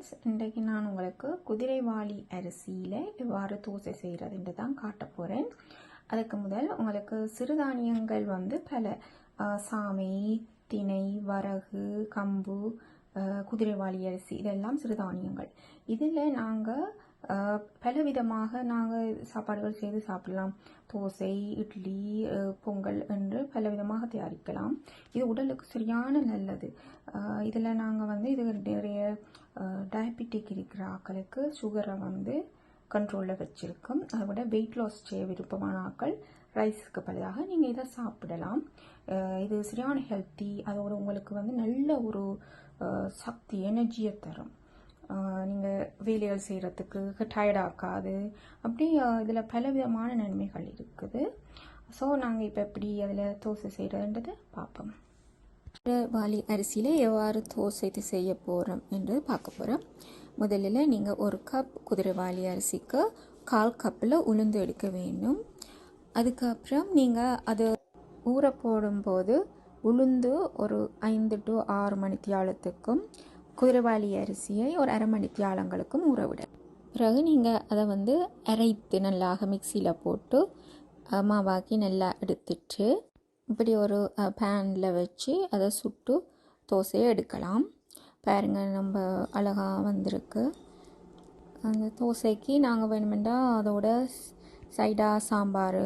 Friends, இன்றைக்கு நான் உங்களுக்கு குதிரைவாலி அரிசியில் எவ்வாறு தோசை செய்கிறதுன்னு தான் காட்ட போகிறேன். அதுக்கு முதல் உங்களுக்கு சிறுதானியங்கள் பல சாமை, திணை, வரகு, கம்பு, குதிரைவாலி அரிசி இதெல்லாம் சிறுதானியங்கள். இதில் நாங்கள் பலவிதமாக நாங்கள் சாப்பாடுகள் செய்து சாப்பிடலாம். தோசை, இட்லி, பொங்கல் என்று பலவிதமாக தயாரிக்கலாம். இது உடலுக்கு சரியான நல்லது. இதில் நாங்கள் இது நிறைய டயபெட்டிக் இருக்கிற ஆக்களுக்கு சுகரை கண்ட்ரோலில் வச்சுருக்கோம். அதை விட வெயிட் லாஸ் செய்ய விருப்பமான ஆக்கள் ரைஸுக்கு பதிலாக நீங்கள் இதை சாப்பிடலாம். இது சரியான ஹெல்த்தி. அதோட உங்களுக்கு நல்ல ஒரு சக்தி, எனர்ஜியை தரும். நீங்கள் வேலைகள் செய்கிறதுக்கு டயர்டாக்காது. அப்படி இதில் பலவிதமான நன்மைகள் இருக்குது. ஸோ நாங்கள் இப்போ எப்படி அதில் தோசை செய்கிறதுன்றதை பார்ப்போம். குதிரைவாலி அரிசியில் எவ்வாறு தோசை செய்ய போகிறோம் என்று பார்க்க போகிறோம். முதலில் நீங்கள் ஒரு கப் குதிரைவாலி அரிசிக்கு 1/4 கப்பில் உளுந்து எடுக்க வேண்டும். அதுக்கப்புறம் நீங்கள் அது ஊற போடும்போது உளுந்து ஒரு 5 to 6 மணித்தியாலத்துக்கும் குதிரைவாலி அரிசியை ஒரு 1/2 மணித்தியாலங்களுக்கும் ஊற விட. பிறகு நீங்கள் அதை அரைத்து நல்லாக மிக்சியில் போட்டு மாவாக்கி நல்லா எடுத்துட்டு இப்படி ஒரு பேனில் வச்சு அதை சுட்டு தோசையை எடுக்கலாம். பாருங்கள், நம்ம அழகாக வந்திருக்கு. அந்த தோசைக்கு நாங்கள் வேணுமெண்டா அதோட சைடாக சாம்பார்,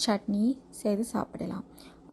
சட்னி செய்து சாப்பிடலாம்.